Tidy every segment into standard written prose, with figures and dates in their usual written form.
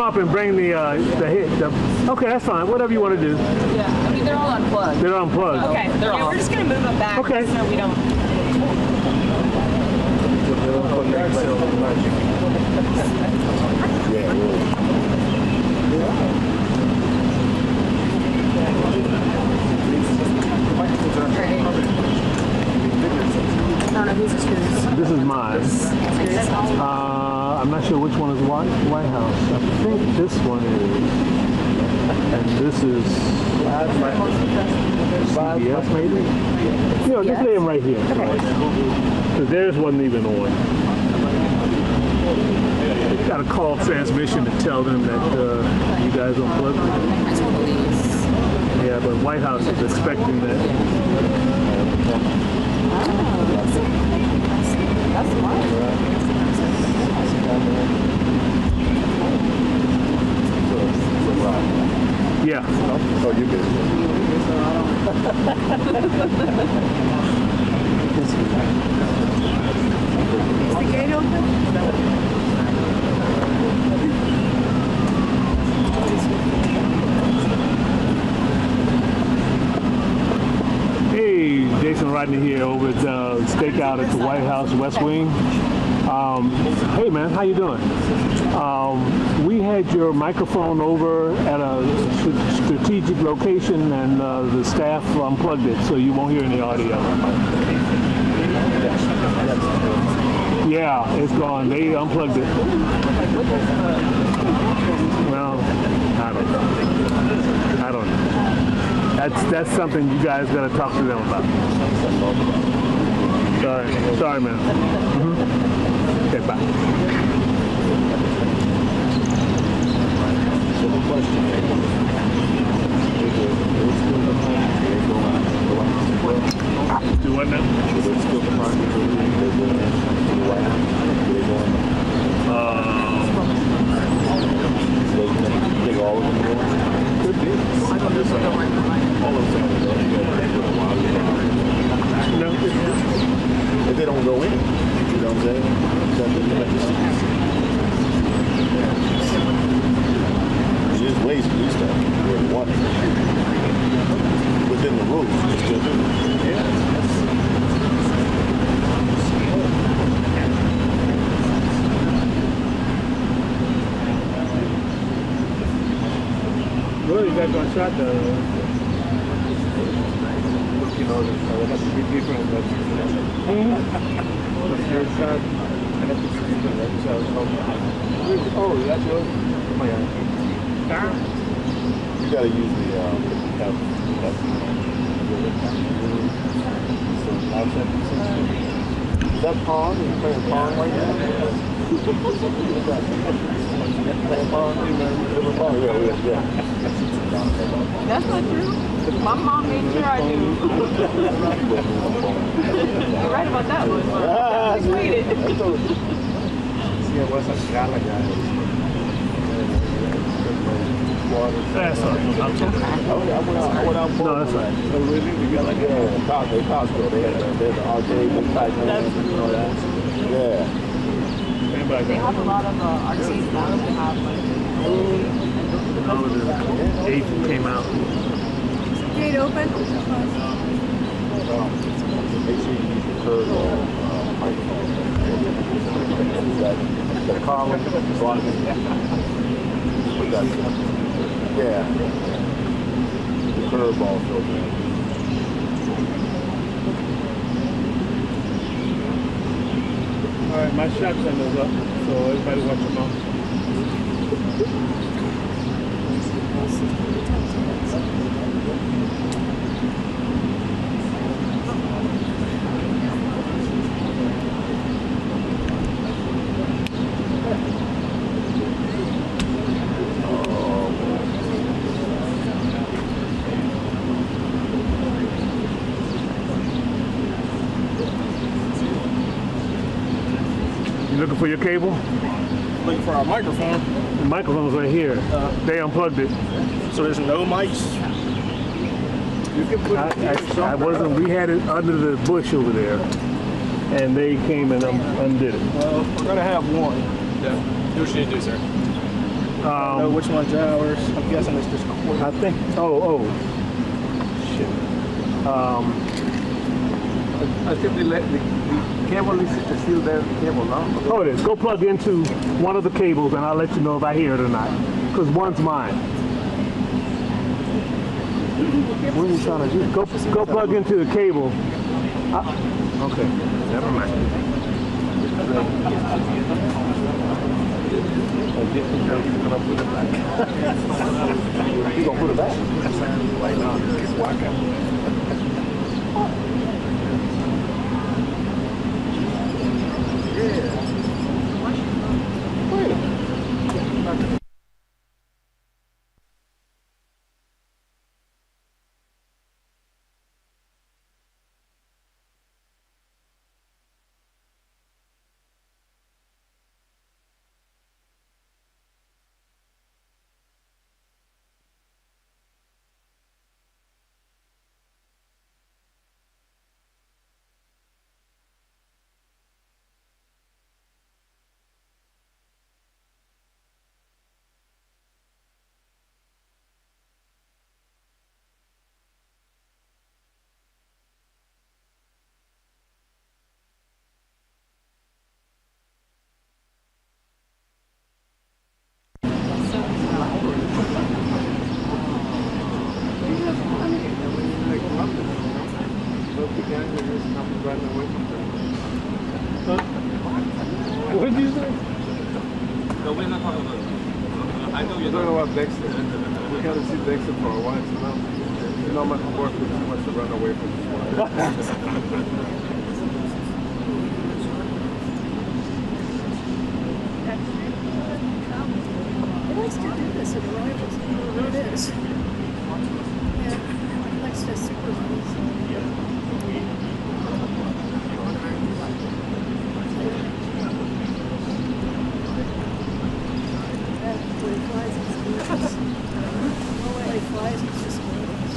Up and bring the hit. Okay, that's fine. Whatever you want to do. Yeah, I mean they're all unplugged. They're unplugged. Okay, we're just gonna move them back. Okay. So we don't. I don't know whose is whose. This is mine. I'm not sure which one is White House. I think this one is, and this is CBS maybe? You know, just lay them right here. Because theirs wasn't even on. Got a call transmission to tell them that you guys unplugged it. I told Elise. Yeah, but White House is expecting that. That's smart. Yeah. Oh, you good. Is the gate open? Hey, Jason Rodney here over at Stakeout at the White House West Wing. Hey man, how you doing? We had your microphone over at a strategic location and the staff unplugged it, so you won't hear any audio. Yeah, it's gone. They unplugged it. Well, I don't know. That's something you guys got to talk to them about. Sorry, man. Okay, bye. So the question is, do what now? All of them going? Could be. All of them going. No. If they don't go in, you know what I'm saying? There's ways to do stuff. We're one. Within the rules, you still do it. Yeah. you guys got shot though? You know, it has to be different. But your shot, I have to be different. Oh, that's yours? Oh my God. You gotta use the Is that Pong? Are you playing Pong right now? Playing Pong? Yeah. That's not true. My mom made sure I knew. You're right about that one. But tweet it. Sí, voy a sacar la llave. That's all right. I went out for No, that's right. Oh, really? We got like Costco. They had the arcade type thing. Yeah. They have a lot of arcades now. They have like Agent came out. gate open. Make sure you use the curve microphone. The car was blocking. Yeah. The curveball filter. All right, my shot center's up, so everybody watch your mouth. You looking for your cable? Looking for our microphone. The microphone's right here. They unplugged it. So there's no mics. You can put I wasn't. We had it under the bush over there, and they came and undid it. Well, we're gonna have one. Yeah. Do what you need to do, sir. I don't know which one's ours. I'm guessing it's just cord. I think. Oh, shit. I think the cable is still there. The cable, no? Oh, it is. Go plug into one of the cables, and I'll let you know if I hear it or not. Because one's mine. What are you trying to do? Go plug into the cable. Okay. Never mind. You gonna put it back? Why not? It's walking. What did you say? No, we're not talking about it. I know you're Talking about Dexter. We haven't seen Dexter for a while, so now you know my work with too much to run away from this one. He likes to do this at arrivals. I don't know what it is. Yeah, he likes to supervise. When he flies, it's gorgeous. When he flies, it's just gorgeous.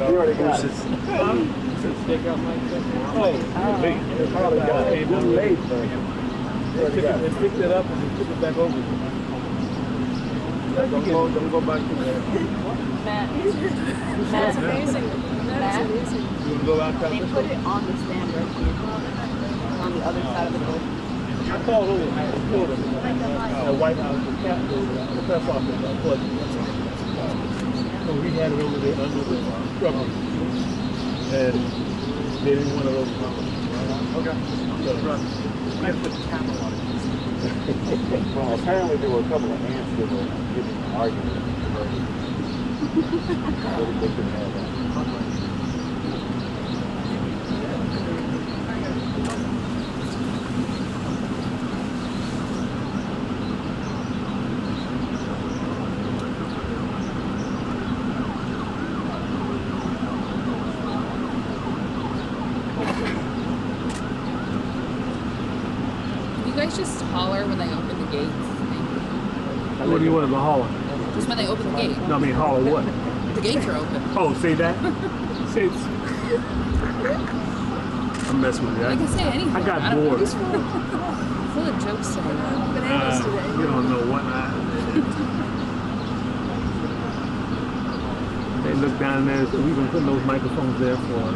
You already got it. They picked it up and they took it back over. Don't go back to there. Matt. That's amazing. That is amazing. You go out They put it on the stand right here. On the other side of the building. I called over. I called him. The White House, the Capitol, the press office. So we had it over there under the shrubbery. And they didn't want to open it. Okay. So, Well, apparently there were a couple of ants that were getting an argument. They couldn't have that. You guys just holler when they open the gates. What do you want to holler? Just when they open the gate. No, I mean holler what? The gates are open. Oh, say that? Say I'm messing with you. I can say anything. I got don't know. bored. It's full of jokes today. Bananas today. You don't know what They look down there, so we've been putting those microphones there for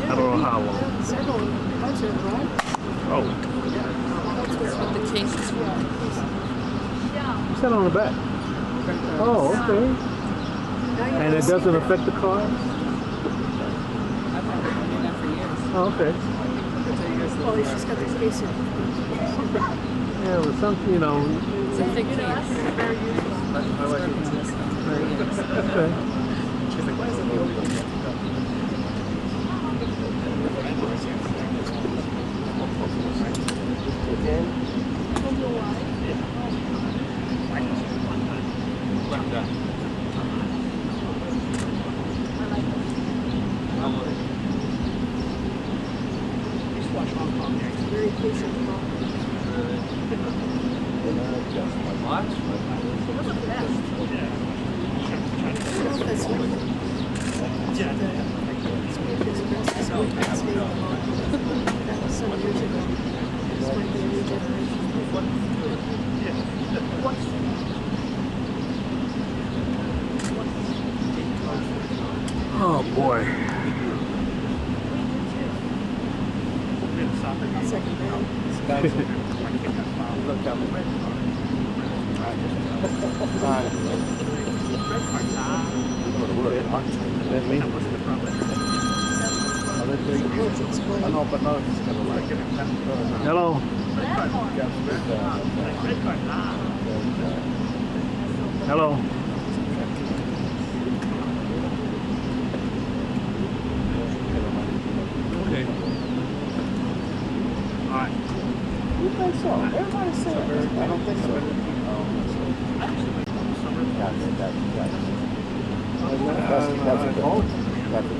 I don't know how long. Several, bunch of them, right? Oh, That's what the case is for. what's that on the back? Oh, okay. And it doesn't affect the car? I've been doing that for years. Oh, okay. Well, he's just got the case in. Yeah, but some, It's a thick case. Very useful. Okay. Very patient. That's like, that was some years ago. This might be a new generation. Oh boy. Second round. That means I know, but no, it's kind of like Hello. Hello. Okay. All right. You think so? Everybody said it. I don't think so. That's a goal. That's a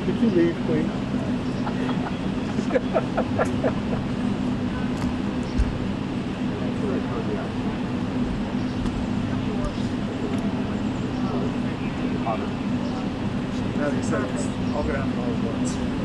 Could you leave, please? That makes sense. I'll go down to all at once.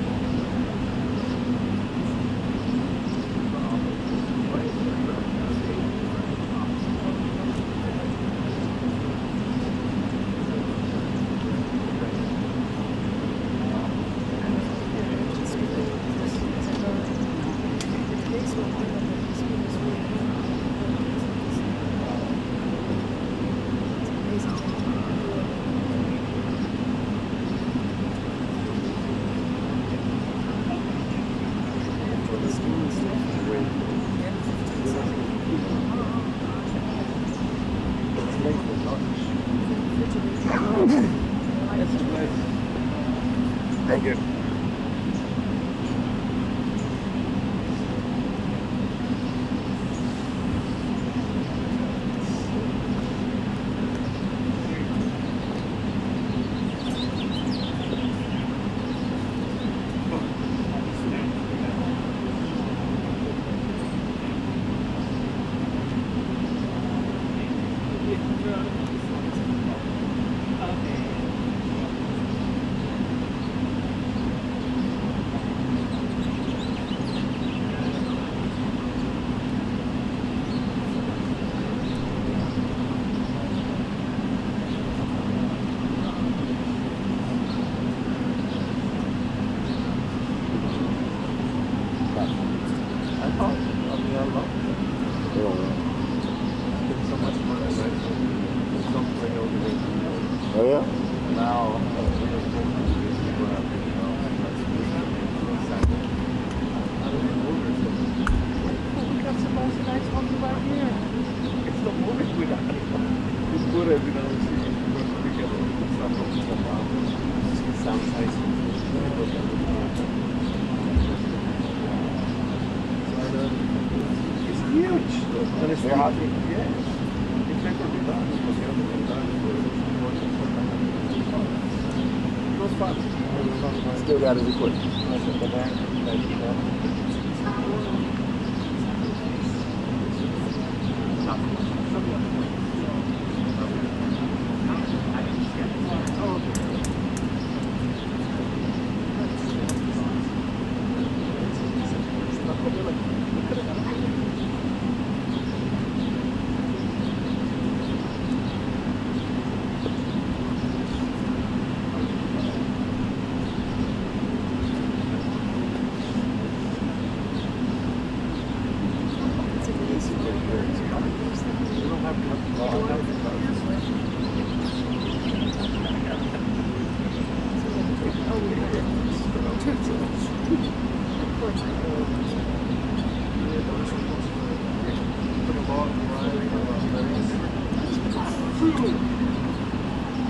Thank you. Oh yeah? Now, we got some nice ones right here. It's the movie we got. It's good every now and then. Sounds nice. It's huge. And it's They're happy. yes. It's like what we done. It was fun. Still got his equipment.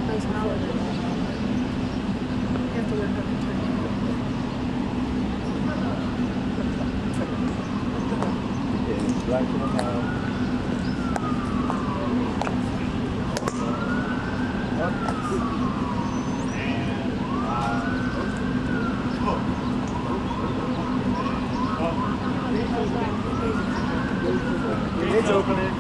Those holidays. You have to work on the turkey. Right from the It's opening.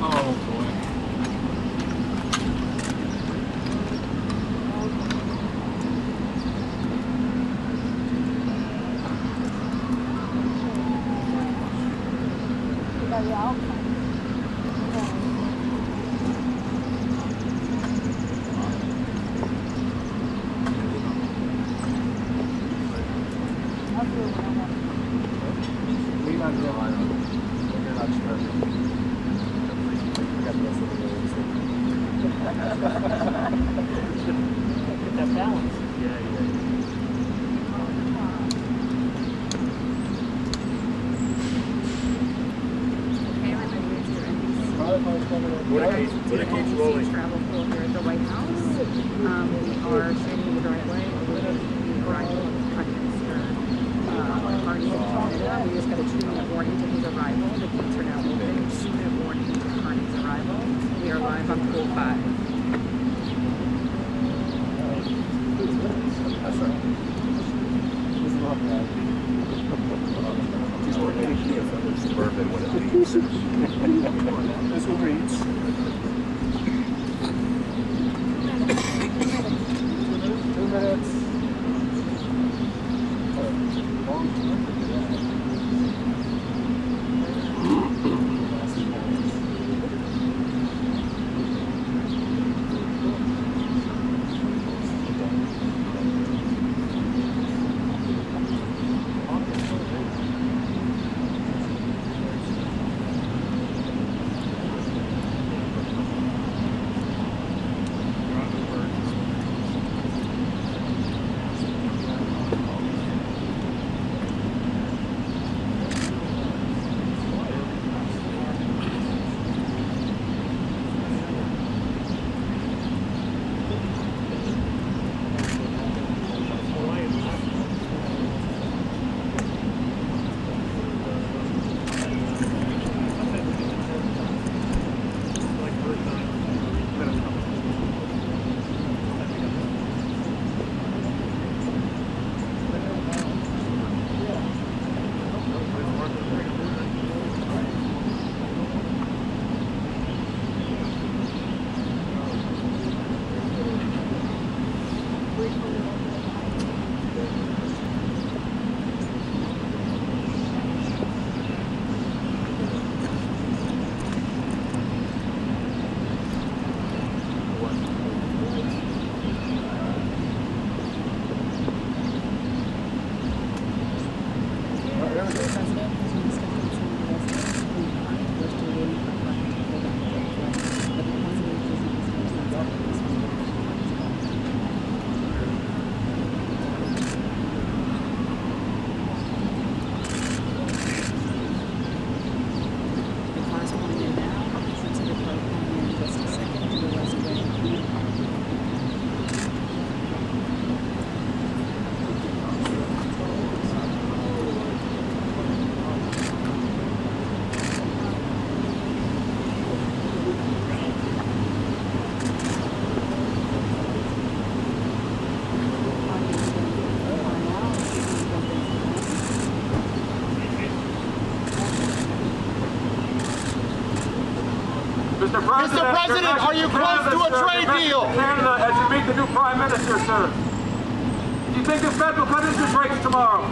Oh boy. What a case rolling. Travel pool here at the White House. We are standing in the driveway awaiting the arrival of Prime Minister Carney of Canada. We just got a 2-minute warning to his arrival. The gates are now open. 2-minute warning to Carney's arrival. We are live on pool 5. That's right. It's not bad. Suburban when it leaves. This one reads. 2 minutes. Mr. President, are you close to a trade deal? Canada, as you meet the new Prime Minister, sir. Do you think this Fed will cut interest rates tomorrow?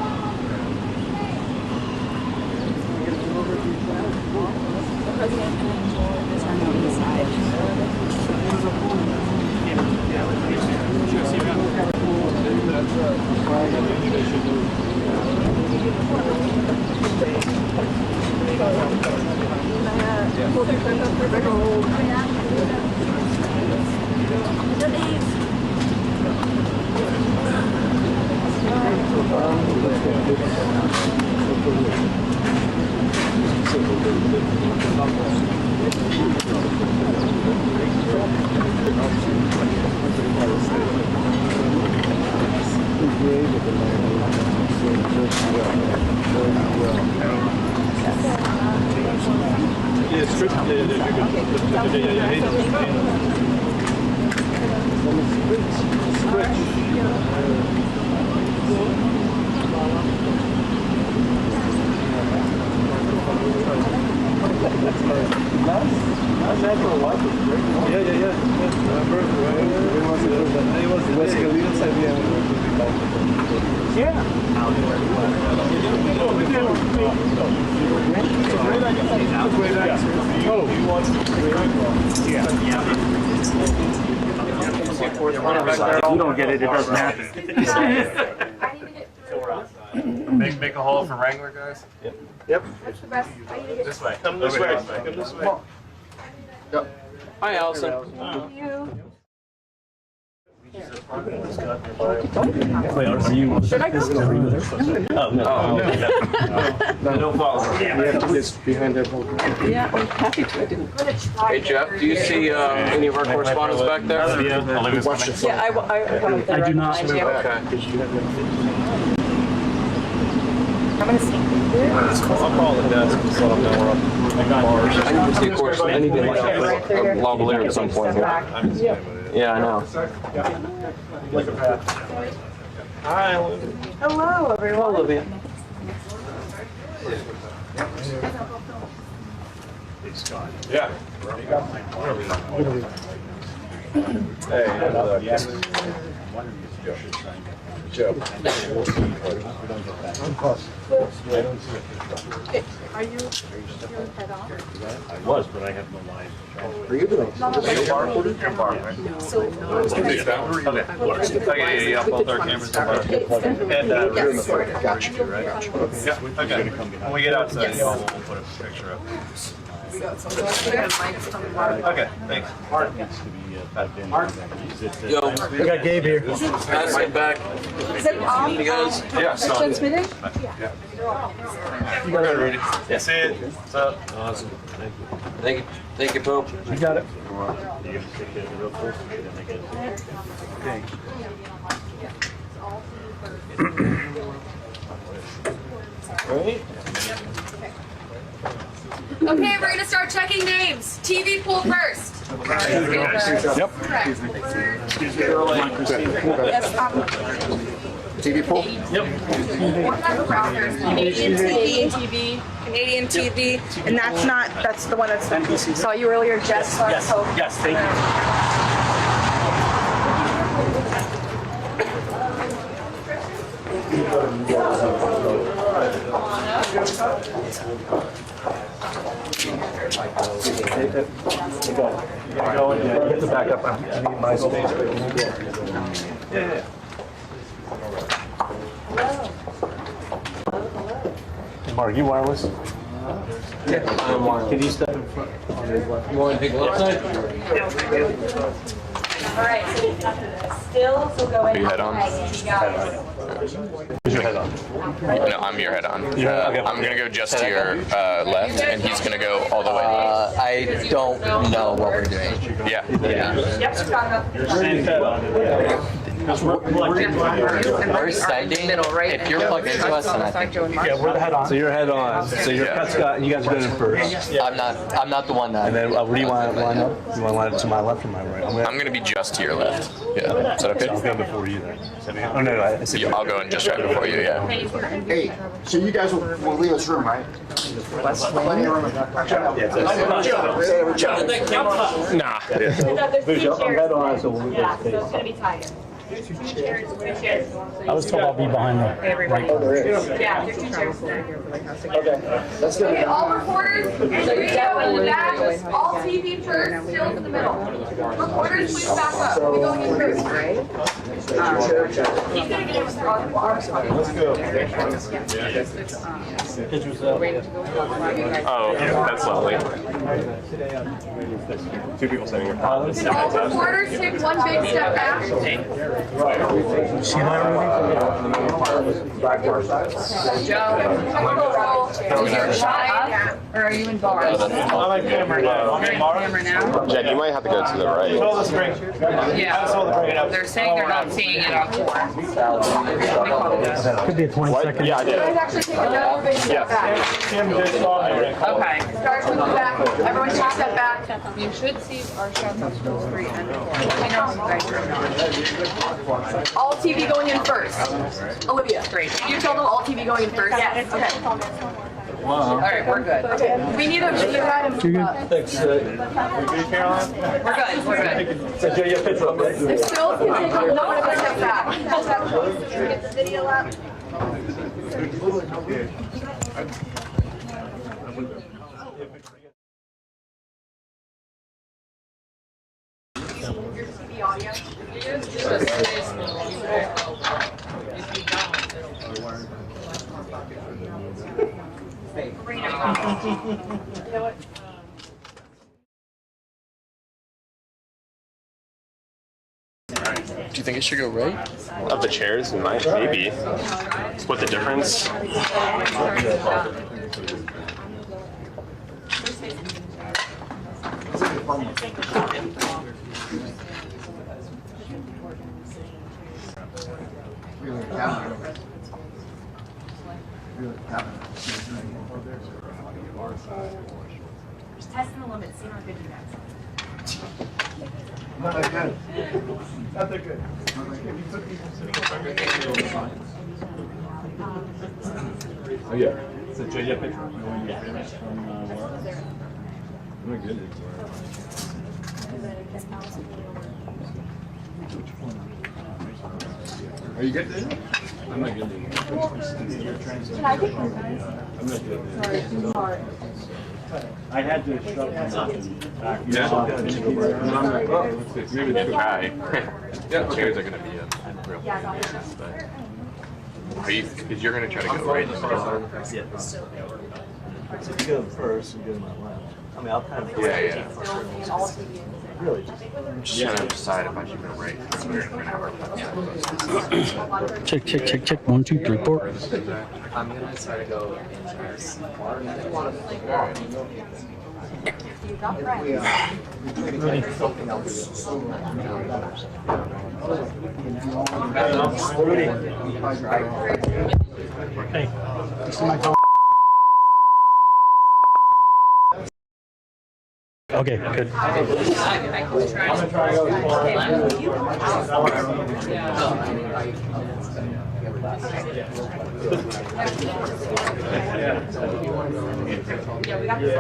You don't get it, it doesn't happen. Make a hole for Wrangler, guys. Yep. This way. Come this way. Come this way. Hi, Allison. Wait, are you? Should I go? Oh, no. No follow. It's behind that whole. Yeah, I'm happy to. I didn't. Hey, Jeff, do you see any of our correspondents back there? Yeah, Yeah, I do not. Okay. I'm gonna see. I'll call the desk and let them know we're up bars. I need to see a course. I need to like a lavalier at some point. Yeah, I know. Hi. Hello, everyone. Olivia. Yeah. Hey, Joe. Are you head on? I was, but I have no line. Are you doing? Your bar, right? Okay. Yeah. Both our cameras are and got you, right? Yeah. Okay. When we get outside, y'all will put a picture up. Okay. Thanks. Art needs to be typed in. Yo, We got Gabe here. guys, get back. Is it on? You guys? Yeah. Transmitting? We're good, Rudy. Yeah. See it. What's up? Awesome. Thank you. Thank you, Pope. You got it. You gonna take care of the real close and then they get it. Okay. Right? Okay, we're gonna start checking names. TV pool first. Yep. Correct. Yes, TV pool? Canadian TV. Canadian TV. and that's the one that's NBC. Saw you earlier, Jess. Yes. Yes. Thank you. Go and get the backup. I need my space. Yeah. Mark, you wireless? Can you step in front? You want to take left side? All right. Still, so go in. Are you head on? You got it. Who's your head on? No, I'm your head on. I'm gonna go just to your left, and he's gonna go all the way. I don't know what we're doing. Yeah. Yep, Chicago. Same head on. We're sending, if you're plugged into us, then I think. Yeah, we're the head on. So you're head on. So your pet Scott, and you guys are going in first. I'm not the one that. And then where do you want to line up? You want to line up to my left or my right? I'm gonna be just to your left. Yeah. Is that okay? I'll go before you then. Oh no, I said I'll go in just right before you. Yeah. Hey, so you guys will leave this room, right? Nah. I'm head on, so we'll Yeah, so it's gonna be tight. Two chairs. I was told I'll be behind the right. Yeah, there's 2 chairs. Let's go. Okay, all reporters, video in the back, all TV first, still in the middle. Reporters, please back up. We're going in first. He's gonna get us Let's go. Oh, that's lovely. 2 people sitting here. All reporters, take 1 big step back. Joe, is your shot or are you in bars? I'm on camera now. You're in camera now? Jen, you might have to go to the right. Hold the spring. Yeah. They're saying they're not seeing it on tour. Could be a 20-second. Yeah, I You guys did. actually take another big step back. Okay. Start with the back. Everyone take a step back. You should see our shots on School Street and tour. Let me know if you guys are not. All TV going in first. Olivia, great. You tell them all TV going in first. Yes. Okay. All right, we're good. Okay. We need a video guide. Thanks. We're good. We're good. So Joe, you have a picture up, right? Still can take another step back. Get the video up. Your TV audio. You know what? Do you think it should go right? Of the chairs, maybe. Split the difference. Just testing the limits, seeing how good you guys are. Not that good. Not that good. Oh yeah. So Joe, you have a picture? Oh my goodness. Are you good? I'm not good. Can I take your guys? I'm not good. Sorry. I had to shove my back. Maybe it's Hi. Yeah, chairs are gonna be a real but because you're gonna try to go right. So if you go first, you go to my left. I mean, I'll kind of. Yeah. All TV. Really? I'm just trying to decide if I should go right. We're gonna have our Check. 1, 2, 3, 4. I'm gonna try to go in You got friends. Hey, you see my phone? Okay, good. I'm gonna try to go Yeah, we got this.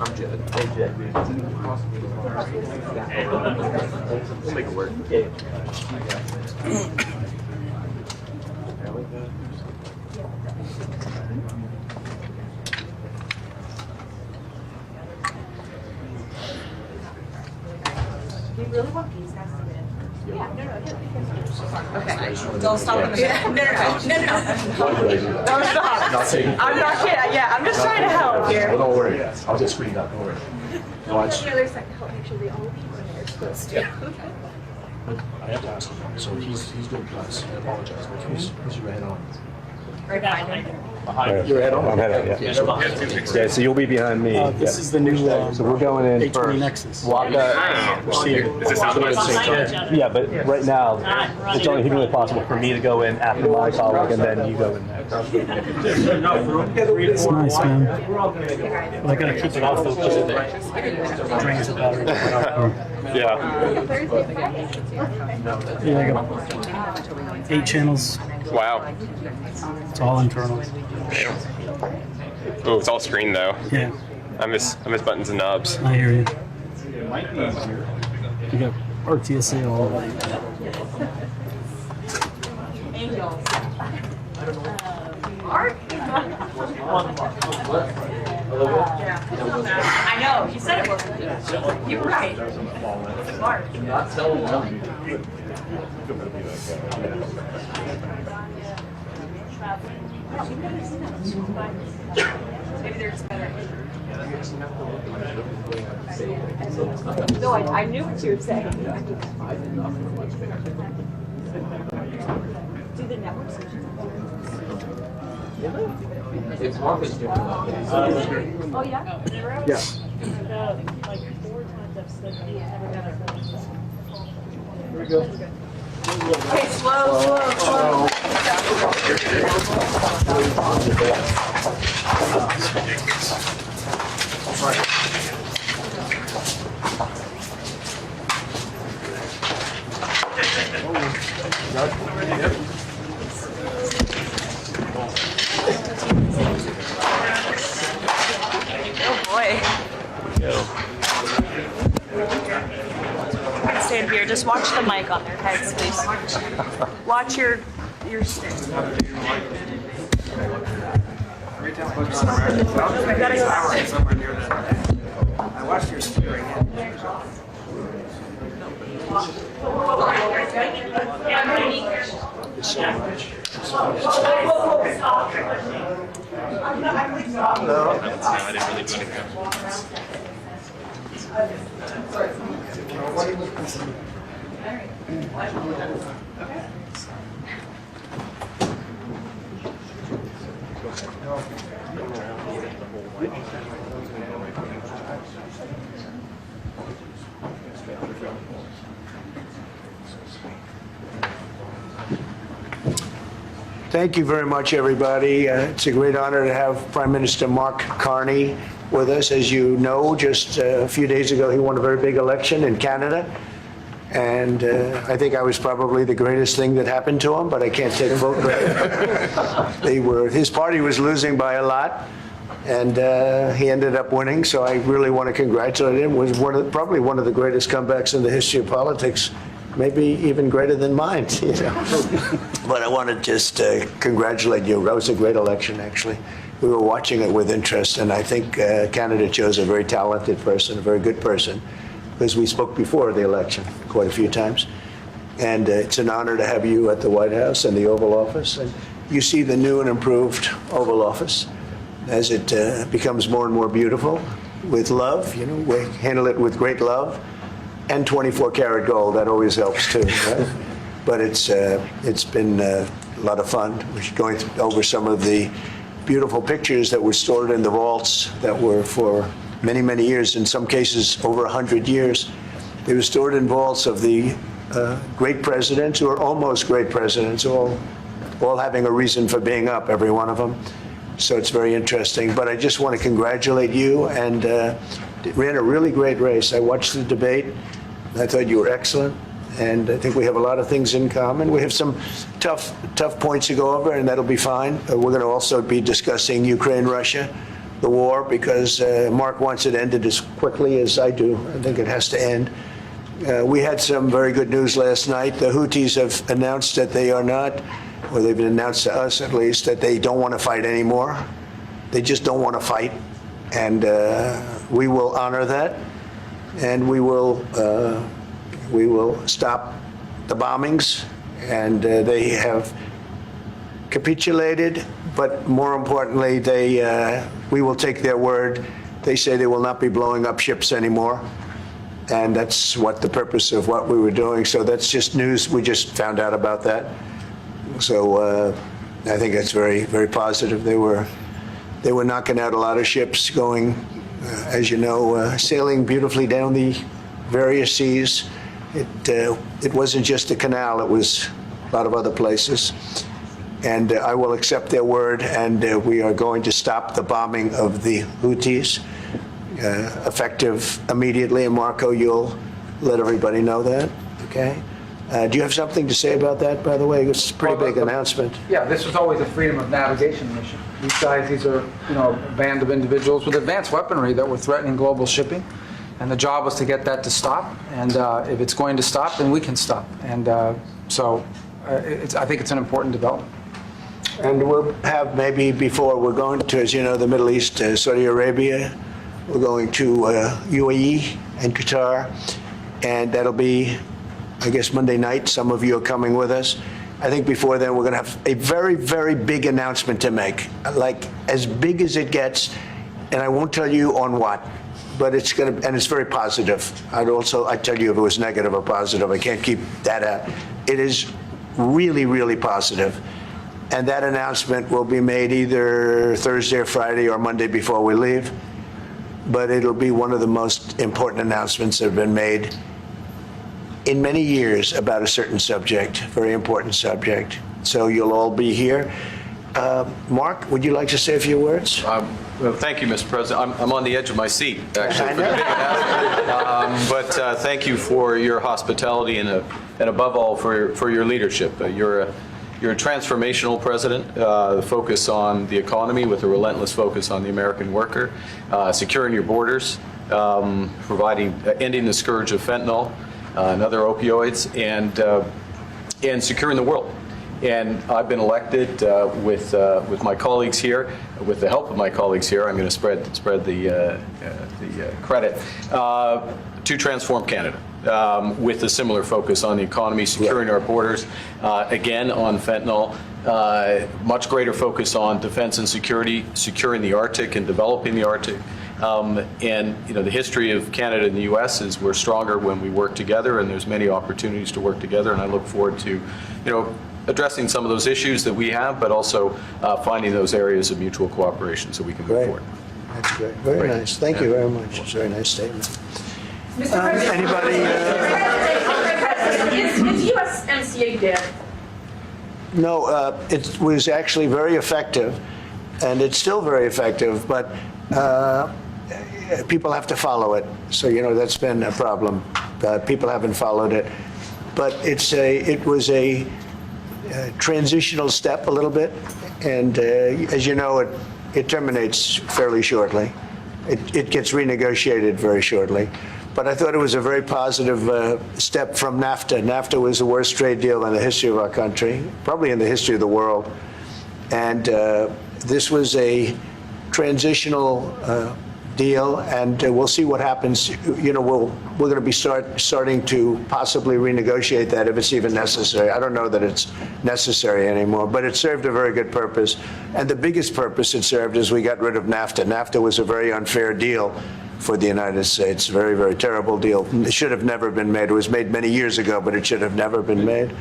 I'm Jed. Hey, Jed. We'll make it work. Do you really want these guys to get in? Yeah, no. Okay. Don't stop. No, stop. I'm not kidding. Yeah, I'm just trying to help here. Well, don't worry. I'll just screen up. Don't worry. Watch. The other side to help make sure they all leave when they're supposed to. But I have to ask him. So he's doing class. I apologize. But who's your head on? Right behind him. Your head on? I'm head on, yeah. Yeah, so you'll be behind me. This is the new So we're going in 820 first. Nexus. Waka. Yeah, but right now, it's only humanly possible for me to go in after my colleague, and then you go in next. It's nice, man. But I gotta keep it off though, because it drains the battery. Yeah. Yeah, I got 8 channels. Wow. It's all internal. Oh, it's all screen though. Yeah. I miss buttons and knobs. I hear you. You got RTSA all over. I know, you said it wasn't. You're right. It's Mark. Maybe they're just better. No, I knew what you were saying. Do the network switches? It's Marcus doing Oh, yeah? Yeah. Like 4 times I've said never got it. Here we go. Okay, slow. Oh boy. Stand here. Just watch the mic on their heads, please. Watch your stick. I gotta go. I watched your steering. Thank you very much, everybody. It's a great honor to have Prime Minister Mark Carney with us. As you know, just a few days ago, he won a very big election in Canada. And I think I was probably the greatest thing that happened to him, but I can't take vote credit. His party was losing by a lot, and he ended up winning. So I really want to congratulate him. It was probably one of the greatest comebacks in the history of politics, maybe even greater than mine. You know? But I want to just congratulate you. That was a great election, actually. We were watching it with interest, and I think Canada chose a very talented person, a very good person, because we spoke before the election quite a few times. And it's an honor to have you at the White House and the Oval Office. And you see the new and improved Oval Office as it becomes more and more beautiful with love. You know, we handle it with great love. And 24-karat gold, that always helps too, right? But it's been a lot of fun. We're going over some of the beautiful pictures that were stored in the vaults that were for many, many years, in some cases over 100 years. They were stored in vaults of the great presidents, or almost great presidents, all having a reason for being up, every one of them. So it's very interesting. But I just want to congratulate you, and ran a really great race. I watched the debate. I thought you were excellent, and I think we have a lot of things in common. We have some tough points to go over, and that'll be fine. We're going to also be discussing Ukraine, Russia, the war, because Mark wants it ended as quickly as I do. I think it has to end. We had some very good news last night. The Houthis have announced that they are not, or they've announced to us at least, that they don't want to fight anymore. They just don't want to fight, and we will honor that. And we will stop the bombings, and they have capitulated. But more importantly, we will take their word. They say they will not be blowing up ships anymore, And that's what the purpose of what we were doing. So that's just news. We just found out about that. So I think that's very, very positive. They were knocking out a lot of ships going, as you know, sailing beautifully down the various seas. It wasn't just the canal, it was a lot of other places. And I will accept their word, and we are going to stop the bombing of the Houthis, effective immediately. And Marco, you'll let everybody know that, okay? Do you have something to say about that, by the way? It's a pretty big announcement. Yeah, this was always a freedom of navigation mission. These are, a band of individuals with advanced weaponry that were threatening global shipping. And the job was to get that to stop. And if it's going to stop, then we can stop. And so I think it's an important development. And we'll have maybe before, we're going to, as you know, the Middle East, Saudi Arabia. We're going to UAE and Qatar. And that'll be, I guess, Monday night. Some of you are coming with us. I think before then, we're going to have a very, very big announcement to make, like as big as it gets. And I won't tell you on what, but it's going to, and it's very positive. I'd tell you if it was negative or positive. I can't keep that out. It is really, really positive. And that announcement will be made either Thursday or Friday or Monday before we leave. But it'll be one of the most important announcements that have been made in many years about a certain subject, very important subject. So you'll all be here. Mark, would you like to say a few words? Well, thank you, Mr. President. I'm on the edge of my seat, actually. But thank you for your hospitality and above all for your leadership. You're a transformational president, focus on the economy with a relentless focus on the American worker, securing your borders, ending the scourge of fentanyl and other opioids, and securing the world. And I've been elected with my colleagues here, with the help of my colleagues here. I'm going to spread the credit to transform Canada. With a similar focus on the economy, securing our borders, again on fentanyl, much greater focus on defense and security, securing the Arctic and developing the Arctic. And the history of Canada and the U.S. is we're stronger when we work together, and there's many opportunities to work together. And I look forward to, addressing some of those issues that we have, but also finding those areas of mutual cooperation so we can move forward. That's great. Very nice. Thank you very much. It's a very nice statement. Mr. President, anybody? Is USMCA dead? No, it was actually very effective, and it's still very effective, but people have to follow it. So, that's been a problem. People haven't followed it. But it was a transitional step a little bit, and as you know, it terminates fairly shortly. It gets renegotiated very shortly. But I thought it was a very positive step from NAFTA. NAFTA was the worst trade deal in the history of our country, probably in the history of the world. And this was a transitional deal, and we'll see what happens. We're going to be starting to possibly renegotiate that if it's even necessary. I don't know that it's necessary anymore, but it served a very good purpose. And the biggest purpose it served is we got rid of NAFTA. NAFTA was a very unfair deal for the United States. Very, very terrible deal. It should have never been made. It was made many years ago, but it should have never been made.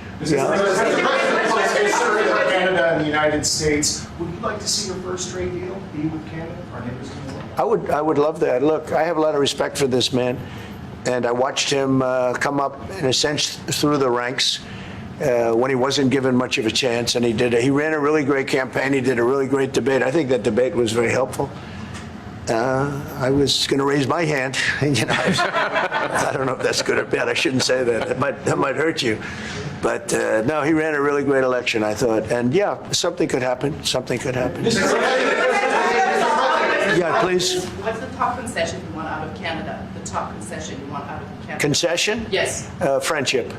Canada and the United States. Would you like to see your first trade deal be with Canada, our neighbors in the world? I would love that. Look, I have a lot of respect for this man, and I watched him come up, in a sense, through the ranks when he wasn't given much of a chance, and he ran a really great campaign. He did a really great debate. I think that debate was very helpful. I was going to raise my hand. I don't know if that's good or bad. I shouldn't say that. That might hurt you. But no, he ran a really great election, I thought. And yeah, something could happen. Something could happen. Yeah, please. What's the top concession you want out of Canada? The top concession you want out of Canada? Concession? Yes. Friendship.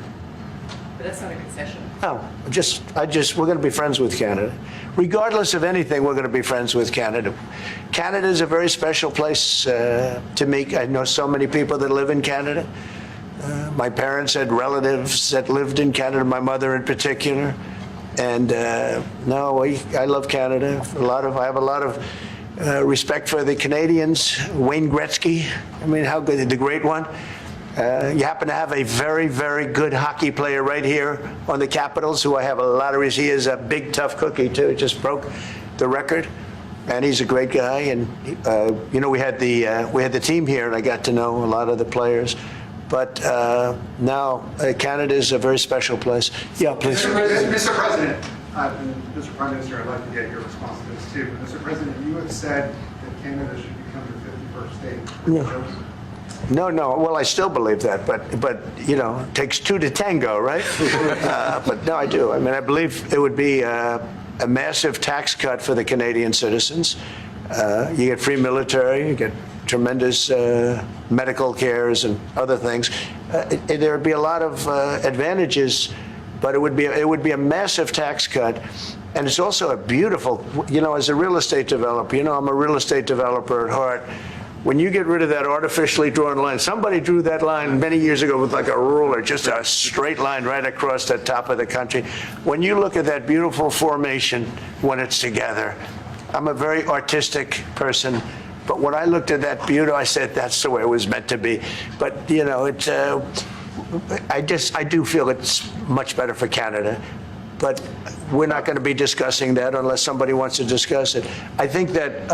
But that's not a concession. No, we're going to be friends with Canada. Regardless of anything, we're going to be friends with Canada. Canada is a very special place to me. I know so many people that live in Canada. My parents had relatives that lived in Canada, my mother in particular. And no, I love Canada. I have a lot of respect for the Canadians. Wayne Gretzky, I mean, how good, the great one. You happen to have a very, very good hockey player right here on the Capitals, who I have a lot of respect. He is a big, tough cookie, too. Just broke the record, and he's a great guy. And, we had the team here, and I got to know a lot of the players. But now Canada is a very special place. Yeah, please. Mr. President, and Mr. Prime Minister, I'd like to get your response to this, too. Mr. President, you have said that Canada should become the 51st state. Yeah. No. Well, I still believe that, but it takes two to tango, right? But no, I do. I mean, I believe it would be a massive tax cut for the Canadian citizens. You get free military, you get tremendous medical cares and other things. There would be a lot of advantages, but it would be a massive tax cut. And it's also a beautiful, as a real estate developer, I'm a real estate developer at heart. When you get rid of that artificially drawn line, somebody drew that line many years ago with like a ruler, just a straight line right across the top of the country. When you look at that beautiful formation when it's together, I'm a very artistic person, but when I looked at that beauty, I said, that's the way it was meant to be. But, I do feel it's much better for Canada. But we're not going to be discussing that unless somebody wants to discuss it. I think that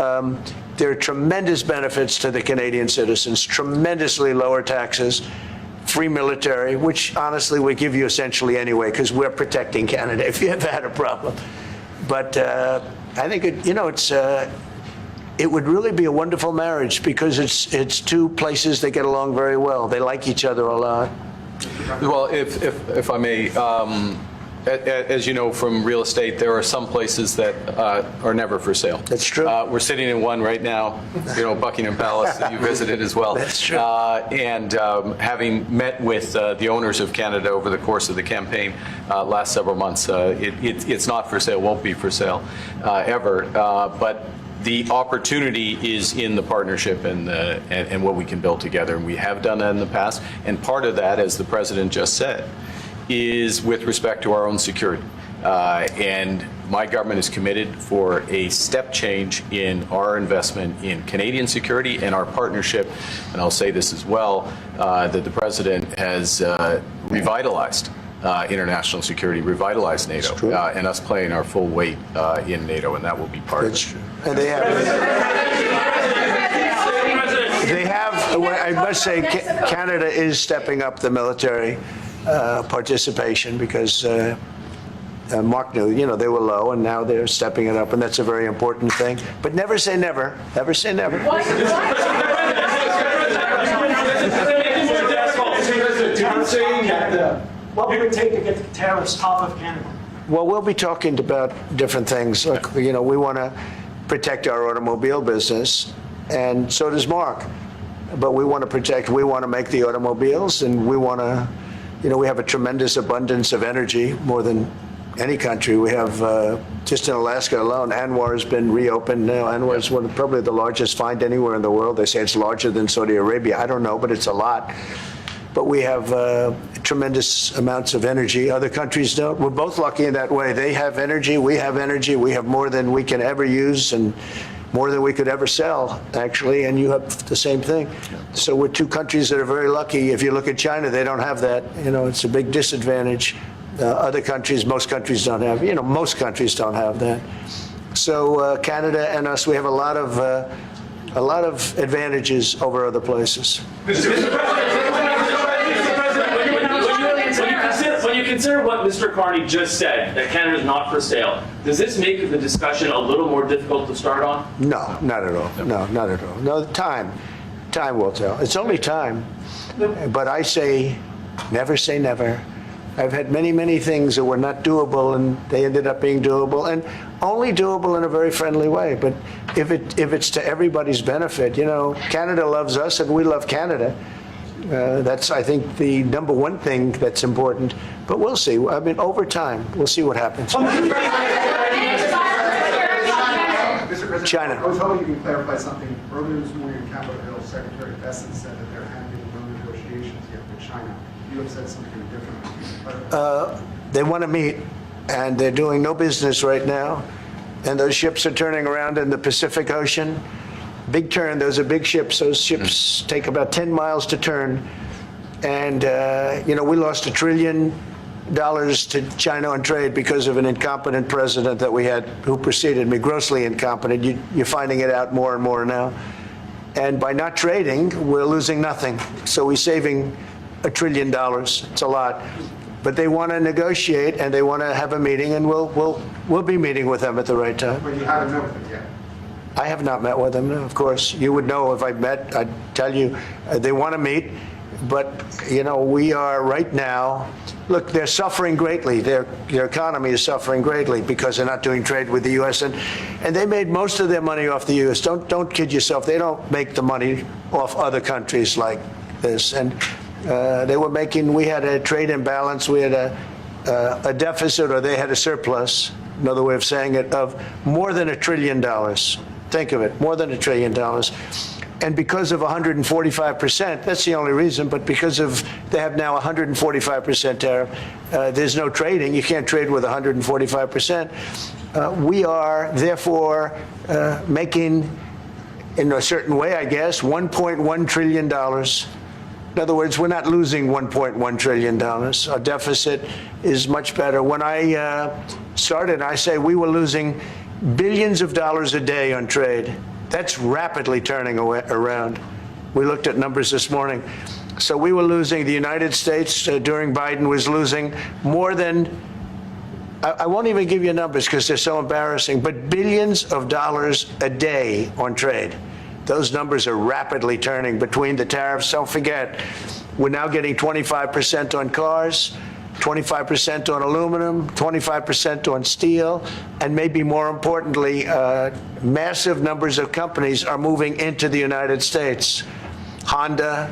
there are tremendous benefits to the Canadian citizens, tremendously lower taxes, free military, which honestly we give you essentially anyway because we're protecting Canada if you ever had a problem. But I think it would really be a wonderful marriage because it's two places that get along very well. They like each other a lot. Well, if I may. As you know from real estate, there are some places that are never for sale. That's true. We're sitting in one right now, Buckingham Palace that you visited as well. That's true. And having met with the owners of Canada over the course of the campaign last several months, it's not for sale, won't be for sale ever. But the opportunity is in the partnership and what we can build together. And we have done that in the past. And part of that, as the President just said, is with respect to our own security. And my government is committed for a step change in our investment in Canadian security and our partnership, and I'll say this as well, that the President has revitalized international security, revitalized NATO, and us playing our full weight in NATO, and that will be part of it. True. And they have, I must say, Canada is stepping up the military participation because Mark knew, they were low and now they're stepping it up, and that's a very important thing. But never say never. Never say never. What would it take to get the tariffs off of Canada? Well, we'll be talking about different things. Like, we want to protect our automobile business, and so does Mark. But we want to make the automobiles, and we want to. We have a tremendous abundance of energy, more than any country. We have, just in Alaska alone, ANWR has been reopened now. ANWR is probably the largest find anywhere in the world. They say it's larger than Saudi Arabia. I don't know, but it's a lot. But we have tremendous amounts of energy. Other countries don't. We're both lucky in that way. They have energy. We have energy. We have more than we can ever use and more than we could ever sell, actually, and you have the same thing. So we're two countries that are very lucky. If you look at China, they don't have that. It's a big disadvantage. Other countries, most countries don't have. Most countries don't have that. So Canada and us, we have a lot of advantages over other places. When you consider what Mr. Carney just said, that Canada is not for sale, does this make the discussion a little more difficult to start on? No, not at all. No, not at all. No, time will tell. It's only time. But I say, never say never. I've had many, many things that were not doable, and they ended up being doable, and only doable in a very friendly way. But if it's to everybody's benefit, Canada loves us, and we love Canada. That's, I think, the number one thing that's important. But we'll see. I mean, over time, we'll see what happens. Mr. President, China. I was hoping you can clarify something. Earlier this morning in Capitol Hill, Secretary Bessent said that there had been no negotiations yet with China. You have said something different. They want to meet, and they're doing no business right now. And those ships are turning around in the Pacific Ocean. Big turn. Those are big ships. Those ships take about 10 miles to turn. And, we lost $1 trillion to China on trade because of an incompetent president that we had who preceded me, grossly incompetent. You're finding it out more and more now. And by not trading, we're losing nothing. So we're saving $1 trillion. It's a lot. But they want to negotiate and they want to have a meeting, and we'll be meeting with them at the right time. But you haven't met with them yet. I have not met with them, no, of course. You would know if I met. I'd tell you they want to meet. But, we are right now, look, they're suffering greatly. Their economy is suffering greatly because they're not doing trade with the U.S. And they made most of their money off the U.S. Don't kid yourself. They don't make the money off other countries like this. And we had a trade imbalance. We had a deficit, or they had a surplus, another way of saying it, of more than $1 trillion. Think of it, more than $1 trillion. And because of 145%, that's the only reason, but because of they have now 145% tariff, there's no trading. You can't trade with 145%. We are, therefore, making, in a certain way, I guess, $1.1 trillion. In other words, we're not losing $1.1 trillion. Our deficit is much better. When I started, I say we were losing billions of dollars a day on trade. That's rapidly turning around. We looked at numbers this morning. So we were losing, the United States during Biden was losing more than, I won't even give you numbers because they're so embarrassing, but billions of dollars a day on trade. Those numbers are rapidly turning between the tariffs. Don't forget, we're now getting 25% on cars, 25% on aluminum, 25% on steel, and maybe more importantly, massive numbers of companies are moving into the United States. Honda,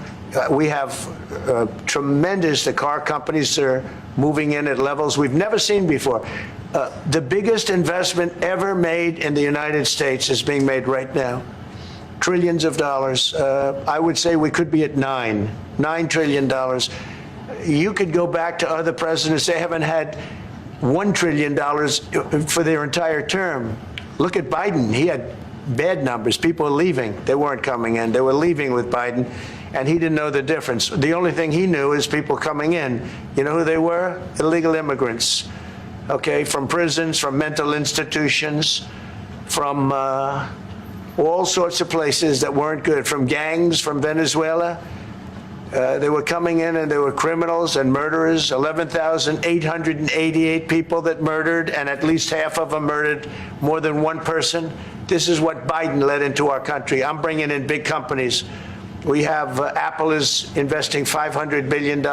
we have the car companies are moving in at levels we've never seen before. The biggest investment ever made in the United States is being made right now. Trillions of dollars. I would say we could be at $9 trillion. You could go back to other presidents. They haven't had $1 trillion for their entire term. Look at Biden. He had bad numbers. People were leaving. They weren't coming in. They were leaving with Biden, and he didn't know the difference. The only thing he knew is people coming in. You know who they were? Illegal immigrants, okay, from prisons, from mental institutions, from all sorts of places that weren't good, from gangs, from Venezuela. They were coming in and they were criminals and murderers, 11,888 people that murdered, and at least half of them murdered more than one person. This is what Biden led into our country. I'm bringing in big companies. We have Apple is investing $500 billion.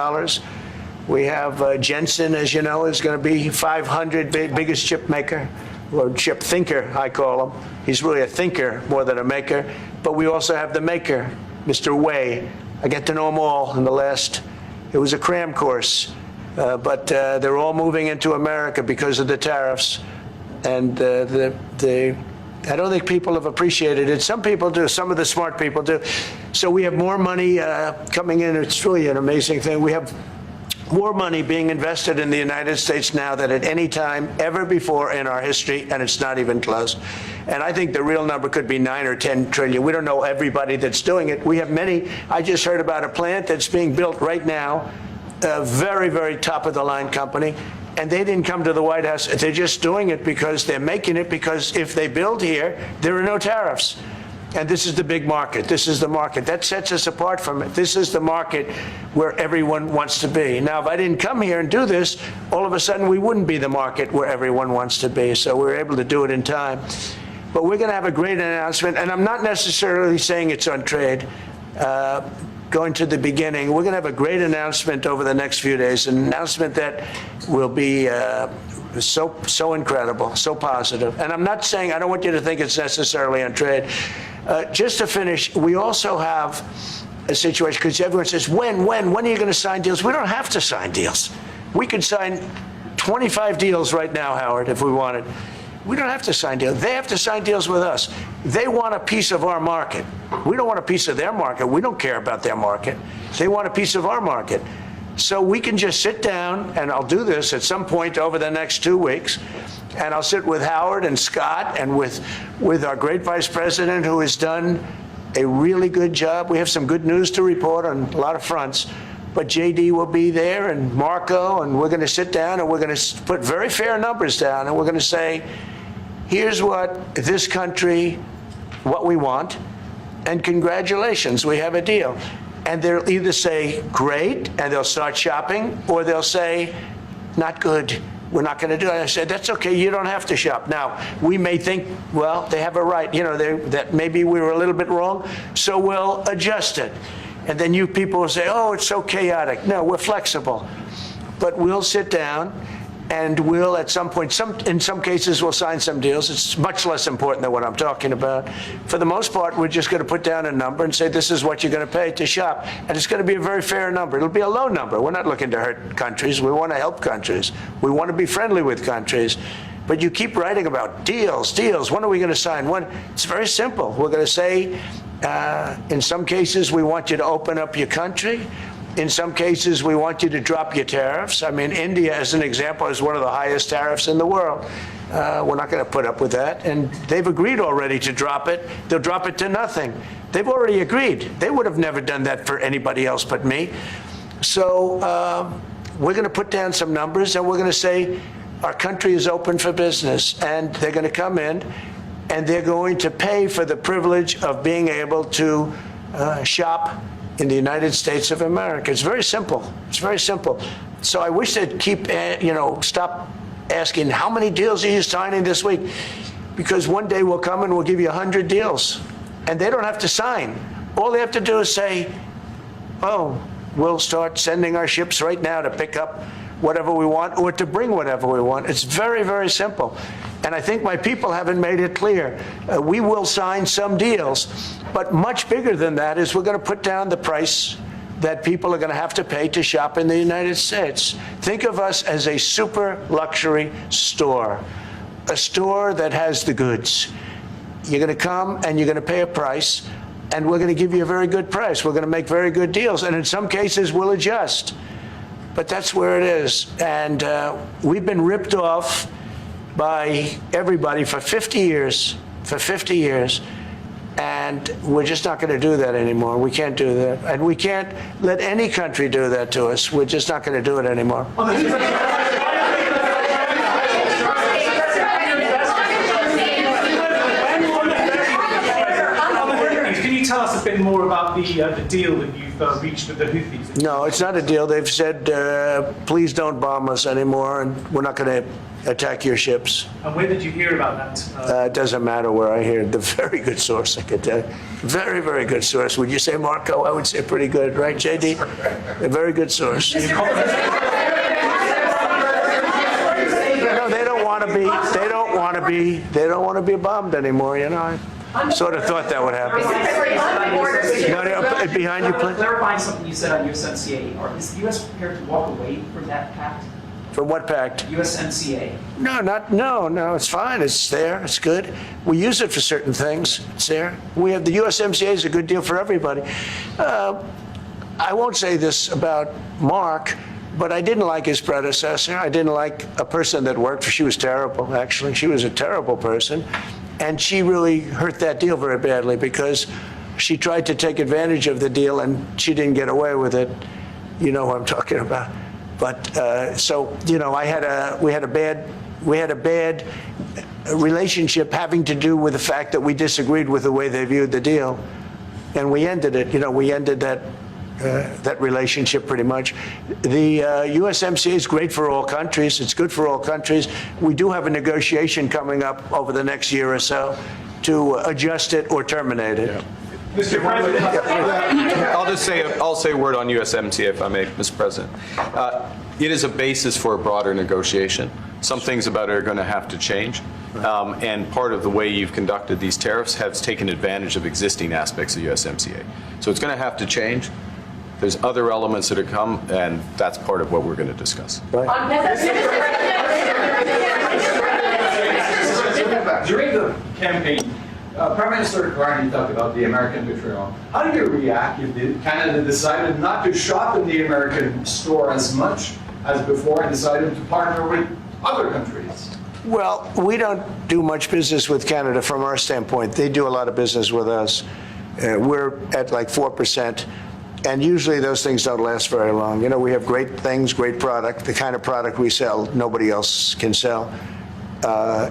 We have Jensen, as you know, is going to be biggest chip maker, or chip thinker, I call him. He's really a thinker more than a maker. But we also have the maker, Mr. Wei. I get to know them all in it was a cram course, but they're all moving into America because of the tariffs. And I don't think people have appreciated it. Some people do, some of the smart people do. So we have more money coming in. It's really an amazing thing. We have more money being invested in the United States now than at any time ever before in our history, and it's not even close. And I think the real number could be 9 or 10 trillion. We don't know everybody that's doing it. We have many. I just heard about a plant that's being built right now, a very, very top-of-the-line company, and they didn't come to the White House. They're just doing it because they're making it, because if they build here, there are no tariffs. And this is the big market. This is the market. That sets us apart from it. This is the market where everyone wants to be. Now, if I didn't come here and do this, all of a sudden we wouldn't be the market where everyone wants to be. So we're able to do it in time. But we're going to have a great announcement. And I'm not necessarily saying it's on trade. Going to the beginning, we're going to have a great announcement over the next few days, an announcement that will be so incredible, so positive. And I'm not saying, I don't want you to think it's necessarily on trade. Just to finish, we also have a situation, because everyone says, when are you going to sign deals? We don't have to sign deals. We could sign 25 deals right now, Howard, if we wanted. We don't have to sign deals. They have to sign deals with us. They want a piece of our market. We don't want a piece of their market. We don't care about their market. They want a piece of our market. So we can just sit down, and I'll do this at some point over the next 2 weeks, and I'll sit with Howard and Scott and with our great vice president, who has done a really good job. We have some good news to report on a lot of fronts, but JD will be there and Marco, and we're going to sit down and we're going to put very fair numbers down, and we're going to say, here's what this country, what we want, and congratulations, we have a deal. And they'll either say, great, and they'll start shopping, or they'll say, not good, we're not going to do it. I said, that's okay, you don't have to shop. Now, we may think, well, they have a right, that maybe we were a little bit wrong, so we'll adjust it. And then you people will say, oh, it's so chaotic. No, we're flexible. But we'll sit down, and we'll, at some point, in some cases, we'll sign some deals. It's much less important than what I'm talking about. For the most part, we're just going to put down a number and say, this is what you're going to pay to shop. And it's going to be a very fair number. It'll be a low number. We're not looking to hurt countries. We want to help countries. We want to be friendly with countries. But you keep writing about deals. When are we going to sign? It's very simple. We're going to say, in some cases, we want you to open up your country. In some cases, we want you to drop your tariffs. I mean, India, as an example, is one of the highest tariffs in the world. We're not going to put up with that. And they've agreed already to drop it. They'll drop it to nothing. They've already agreed. They would have never done that for anybody else but me. So we're going to put down some numbers, and we're going to say our country is open for business. And they're going to come in, and they're going to pay for the privilege of being able to shop in the United States of America. It's very simple. It's very simple. So I wish they'd keep, stop asking, how many deals are you signing this week? Because one day we'll come and we'll give you 100 deals. And they don't have to sign. All they have to do is say, oh, we'll start sending our ships right now to pick up whatever we want or to bring whatever we want. It's very, very simple. And I think my people haven't made it clear. We will sign some deals, but much bigger than that is we're going to put down the price that people are going to have to pay to shop in the United States. Think of us as a super luxury store, a store that has the goods. You're going to come and you're going to pay a price, and we're going to give you a very good price. We're going to make very good deals, and in some cases we'll adjust. But that's where it is. And we've been ripped off by everybody for 50 years, and we're just not going to do that anymore. We can't do that. And we can't let any country do that to us. We're just not going to do it anymore. Can you tell us a bit more about the deal that you've reached with the Houthis? No, it's not a deal. They've said, please don't bomb us anymore, and we're not going to attack your ships. And where did you hear about that? It doesn't matter where I hear it. The very good source, I could tell you. Very, very good source. Would you say, Marco? I would say pretty good, right, JD? A very good source. No, they don't want to be. They don't want to be. They don't want to be bombed anymore. I sort of thought that would happen. No, behind you, please. Clarifying something you said on USMCA. Is the U.S. prepared to walk away from that pact? From what pact? USMCA. No, it's fine. It's there. It's good. We use it for certain things. It's there. We have the USMCA is a good deal for everybody. I won't say this about Mark, but I didn't like his predecessor. I didn't like a person that worked for. She was terrible, actually. She was a terrible person. And she really hurt that deal very badly because she tried to take advantage of the deal and she didn't get away with it. You know what I'm talking about. But we had a bad relationship having to do with the fact that we disagreed with the way they viewed the deal, and we ended it. We ended that relationship pretty much. The USMCA is great for all countries. It's good for all countries. We do have a negotiation coming up over the next year or so to adjust it or terminate it. Yeah. Mr. President, I'll say a word on USMCA if I may, Mr. President. It is a basis for a broader negotiation. Some things about it are going to have to change. And part of the way you've conducted these tariffs has taken advantage of existing aspects of USMCA. So it's going to have to change. There's other elements that are come, and that's part of what we're going to discuss. During the campaign, Prime Minister Carney talked about the American betrayal. How do you react if Canada decided not to shop in the American store as much as before and decided to partner with other countries? Well, we don't do much business with Canada from our standpoint. They do a lot of business with us. We're at like 4%. And usually those things don't last very long. You know, we have great things, great product, the kind of product we sell, nobody else can sell,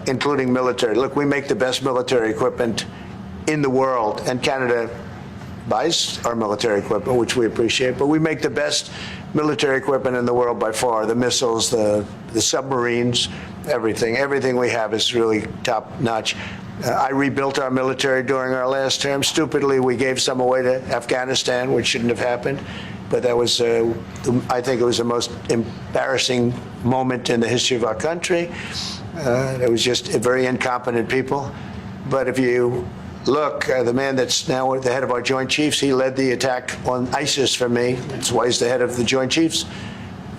including military. Look, we make the best military equipment in the world, and Canada buys our military equipment, which we appreciate, but we make the best military equipment in the world by far. The missiles, the submarines, everything we have is really top notch. I rebuilt our military during our last term. Stupidly, we gave some away to Afghanistan, which shouldn't have happened. But that was, I think it was the most embarrassing moment in the history of our country. It was just very incompetent people. But if you look, the man that's now the head of our Joint Chiefs, he led the attack on ISIS for me. That's why he's the head of the Joint Chiefs.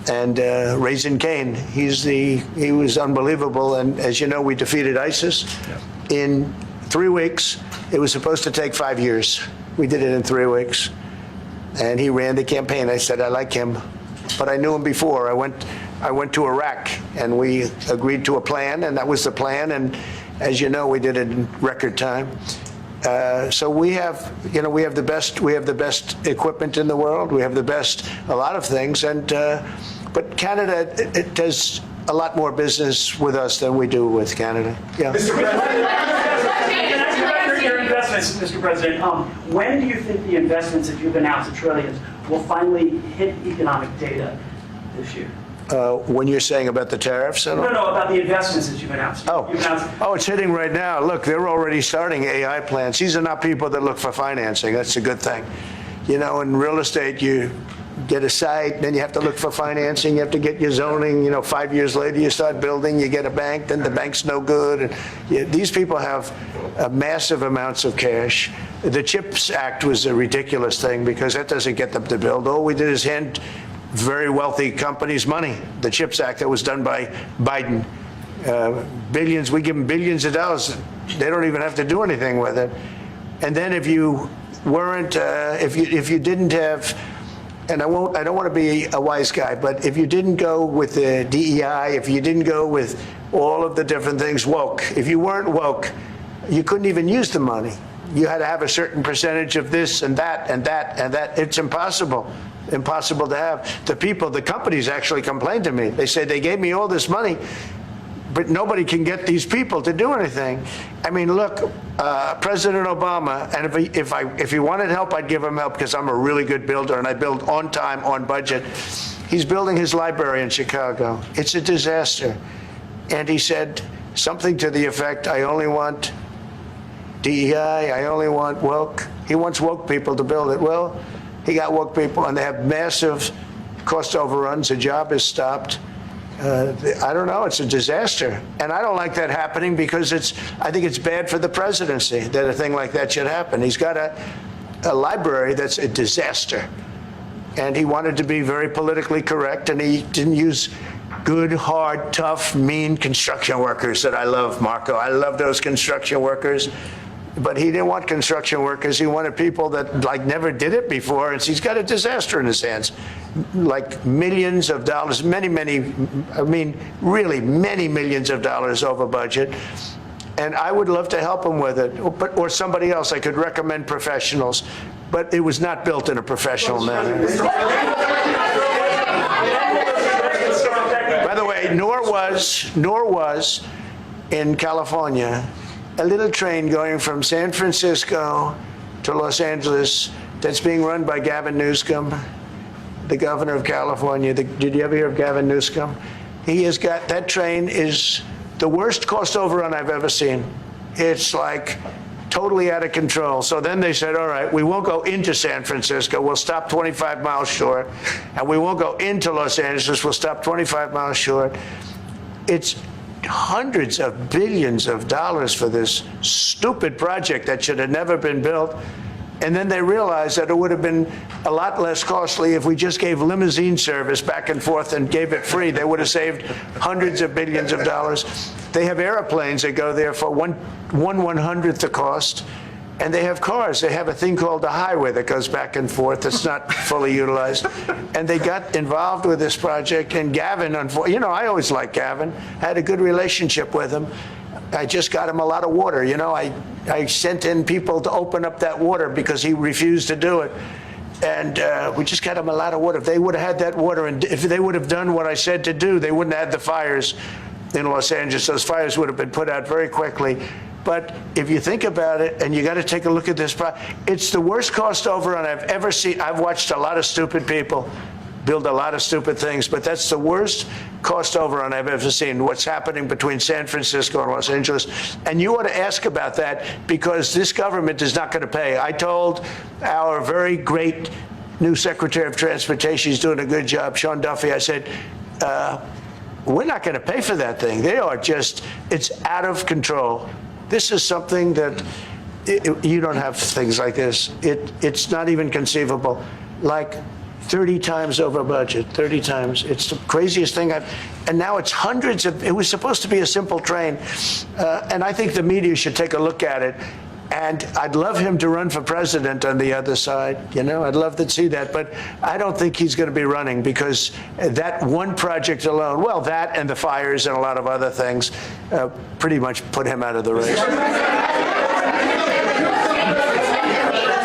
And Raisin Kane, he was unbelievable. And as you know, we defeated ISIS in 3 weeks. It was supposed to take 5 years. We did it in 3 weeks. And he ran the campaign. I said, I like him. But I knew him before. I went to Iraq, and we agreed to a plan, and that was the plan. And as you know, we did it in record time. So we have the best equipment in the world. We have the best, a lot of things. And but Canada, it does a lot more business with us than we do with Canada. Yeah. Mr. President, your investments, Mr. President. When do you think the investments that you've announced, the trillions, will finally hit economic data this year? When you're saying about the tariffs? No, about the investments that you've announced. Oh, it's hitting right now. Look, they're already starting AI plants. These are not people that look for financing. That's a good thing. You know, in real estate, you get a site, then you have to look for financing, you have to get your zoning, 5 years later you start building, you get a bank, then the bank's no good. And these people have massive amounts of cash. The CHIPS Act was a ridiculous thing because that doesn't get them to build. All we did is hand very wealthy companies money. The CHIPS Act that was done by Biden, billions, we give them billions of dollars. They don't even have to do anything with it. And then if you weren't, if you didn't have, and I don't want to be a wise guy, but if you didn't go with the DEI, if you didn't go with all of the different things woke, if you weren't woke, you couldn't even use the money. You had to have a certain percentage of this and that and that and that. It's impossible to have. The companies actually complained to me. They say they gave me all this money, but nobody can get these people to do anything. I mean, look, President Obama, and if he wanted help, I'd give him help because I'm a really good builder and I build on time, on budget. He's building his library in Chicago. It's a disaster. And he said something to the effect, I only want DEI, I only want woke. He wants woke people to build it. Well, he got woke people and they have massive cost overruns. The job is stopped. I don't know, it's a disaster. And I don't like that happening because I think it's bad for the presidency that a thing like that should happen. He's got a library that's a disaster. And he wanted to be very politically correct, and he didn't use good, hard, tough, mean construction workers that I love, Marco. I love those construction workers. But he didn't want construction workers. He wanted people that never did it before. And he's got a disaster in his hands, like millions of dollars, really many millions of dollars over budget. And I would love to help him with it, or somebody else. I could recommend professionals, but it was not built in a professional manner. By the way, nor was in California a little train going from San Francisco to Los Angeles that's being run by Gavin Newsom, the governor of California. Did you ever hear of Gavin Newsom? He has got, that train is the worst cost overrun I've ever seen. It's like totally out of control. So then they said, all right, we won't go into San Francisco. We'll stop 25 miles short. And we won't go into Los Angeles. We'll stop 25 miles short. It's hundreds of billions of dollars for this stupid project that should have never been built. And then they realized that it would have been a lot less costly if we just gave limousine service back and forth and gave it free. They would have saved hundreds of billions of dollars. They have airplanes that go there for one 1/100th the cost. And they have cars. They have a thing called the highway that goes back and forth that's not fully utilized. And they got involved with this project. And Gavin, I always liked Gavin. I had a good relationship with him. I just got him a lot of water. I sent in people to open up that water because he refused to do it. and we just got them a lot of water. If they would have had that water, and if they would have done what I said to do, they wouldn't have had the fires in Los Angeles. Those fires would have been put out very quickly. But if you think about it, and you got to take a look at this, it's the worst cost overrun I've ever seen. I've watched a lot of stupid people build a lot of stupid things, but that's the worst cost overrun I've ever seen, what's happening between San Francisco and Los Angeles. And you ought to ask about that, because this government is not going to pay. I told our very great new Secretary of Transportation, he's doing a good job, Sean Duffy, I said, we're not going to pay for that thing. They are just, it's out of control. This is something that you don't have things like this. It's not even conceivable. Like 30 times over budget, 30 times. It's the craziest thing and now it's hundreds of, it was supposed to be a simple train. And I think the media should take a look at it. And I'd love him to run for president on the other side. You know, I'd love to see that. But I don't think he's going to be running, because that one project alone, well, that and the fires and a lot of other things pretty much put him out of the race. Mr.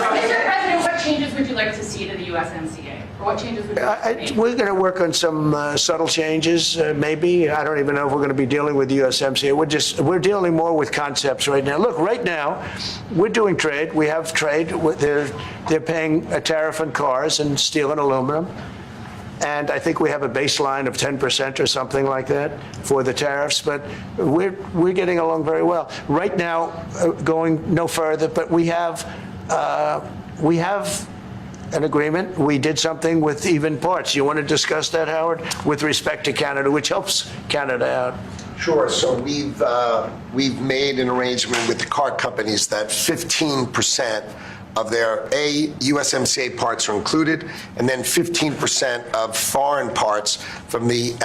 President, what changes would you like to see to the USMCA? Or what changes would you like to see? We're going to work on some subtle changes, maybe. I don't even know if we're going to be dealing with the USMCA. We're dealing more with concepts right now. Look, right now, we're doing trade. We have trade. They're paying a tariff on cars and steel and aluminum. And I think we have a baseline of 10% or something like that for the tariffs. But we're getting along very well. Right now, going no further, but we have an agreement. We did something with even parts. You want to discuss that, Howard, with respect to Canada, which helps Canada out? Sure. So we've made an arrangement with the car companies that 15% of their USMCA parts are included, and then 15% of foreign parts from the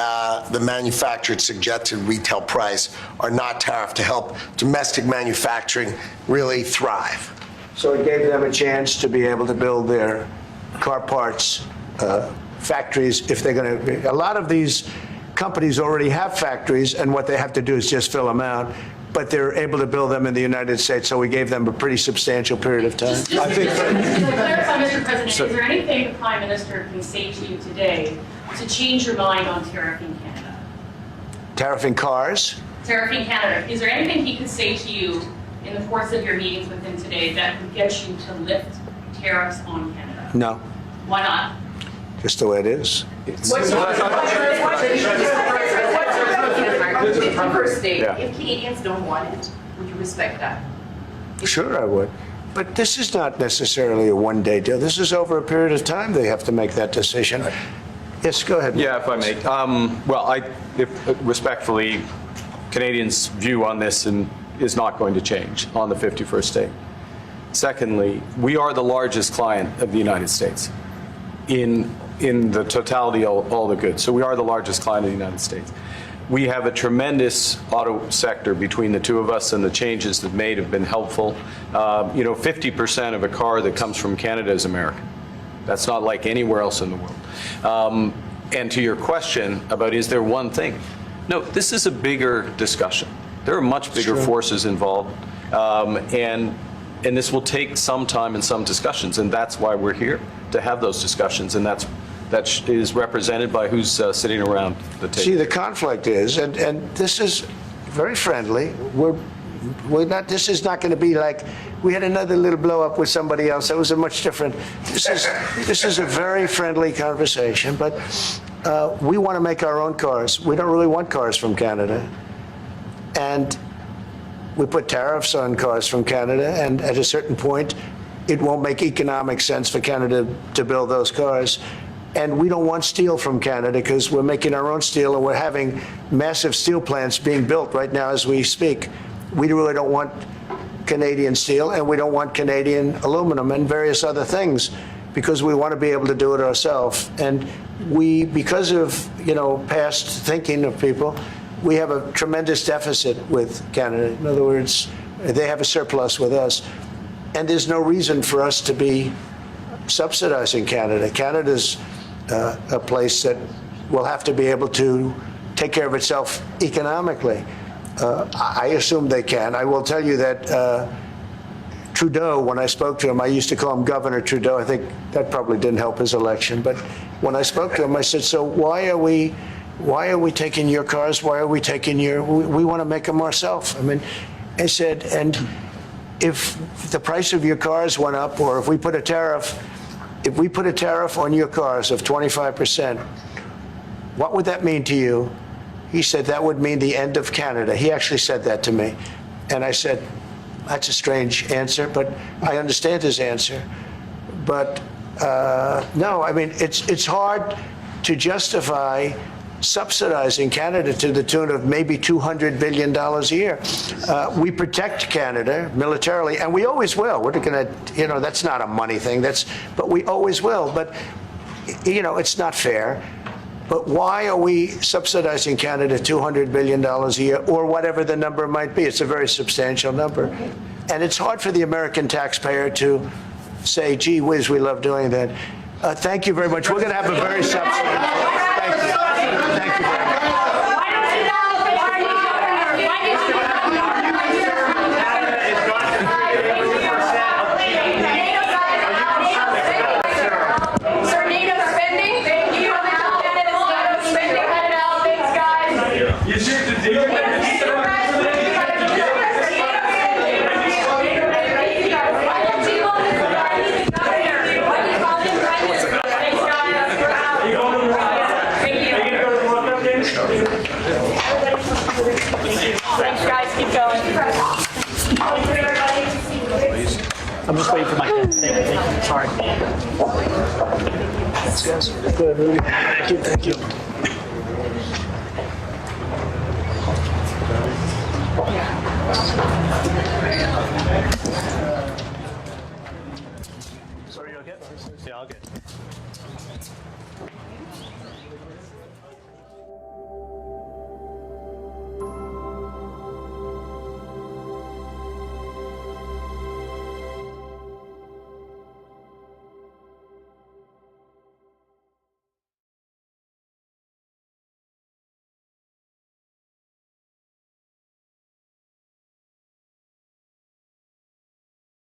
manufactured suggested retail price are not tariffed, to help domestic manufacturing really thrive. So it gave them a chance to be able to build their car parts factories if they're going to. A lot of these companies already have factories, and what they have to do is just fill them out. But they're able to build them in the United States, so we gave them a pretty substantial period of time. Just to clarify, Mr. President, is there anything the Prime Minister can say to you today to change your mind on tariffing Canada? Tariffing cars? Tariffing Canada. Is there anything he could say to you in the course of your meetings with him today that would get you to lift tariffs on Canada? No. Why not? Just the way it is. First state, Yeah. if Canadians don't want it, would you respect that? Sure, I would. But this is not necessarily a one-day deal. This is over a period of time they have to make that decision. Yes, go ahead. Yeah, if I may. Respectfully, Canadians' view on this is not going to change on the 51st state. Secondly, we are the largest client of the United States in the totality of all the goods. So we are the largest client of the United States. We have a tremendous auto sector between the two of us, and the changes that made have been helpful. 50% of a car that comes from Canada is American. That's not like anywhere else in the world. And to your question about is there one thing? No, this is a bigger discussion. There are much bigger forces involved, and this will take some time and some discussions, and that's why we're here, to have those discussions, and that is represented by who's sitting around the table. See, the conflict is, and this is very friendly. We're not. This is not going to be like we had another little blow up with somebody else. That was a much different. This is a very friendly conversation, but we want to make our own cars. We don't really want cars from Canada, and we put tariffs on cars from Canada, and at a certain point, it won't make economic sense for Canada to build those cars. And we don't want steel from Canada because we're making our own steel, and we're having massive steel plants being built right now as we speak. We really don't want Canadian steel, and we don't want Canadian aluminum and various other things, because we want to be able to do it ourselves. And we, because of past thinking of people, we have a tremendous deficit with Canada. In other words, they have a surplus with us. And there's no reason for us to be subsidizing Canada. Canada's a place that will have to be able to take care of itself economically. I assume they can. I will tell you that Trudeau, when I spoke to him, I used to call him Governor Trudeau. I think that probably didn't help his election. But when I spoke to him, I said, so why are we taking your cars? Why are we taking we want to make them ourselves. I mean, I said, and if the price of your cars went up, or if we put a tariff on your cars of 25%, what would that mean to you? He said, that would mean the end of Canada. He actually said that to me. And I said, that's a strange answer, but I understand his answer. But no, I mean, it's hard to justify subsidizing Canada to the tune of maybe $200 billion a year. We protect Canada militarily, and we always will. We're going to, that's not a money thing, but we always will. But, it's not fair. But why are we subsidizing Canada $200 billion a year, or whatever the number might be? It's a very substantial number. And it's hard for the American taxpayer to say, gee whiz, we love doing that. Thank you very much. We're going to have a very substantial. Thank you. Thank you very much. Thanks, guys. Keep going. I'm just waiting for my head. Thank you. Sorry. Thanks, guys. Good, Rudy. Thank you. Thank you.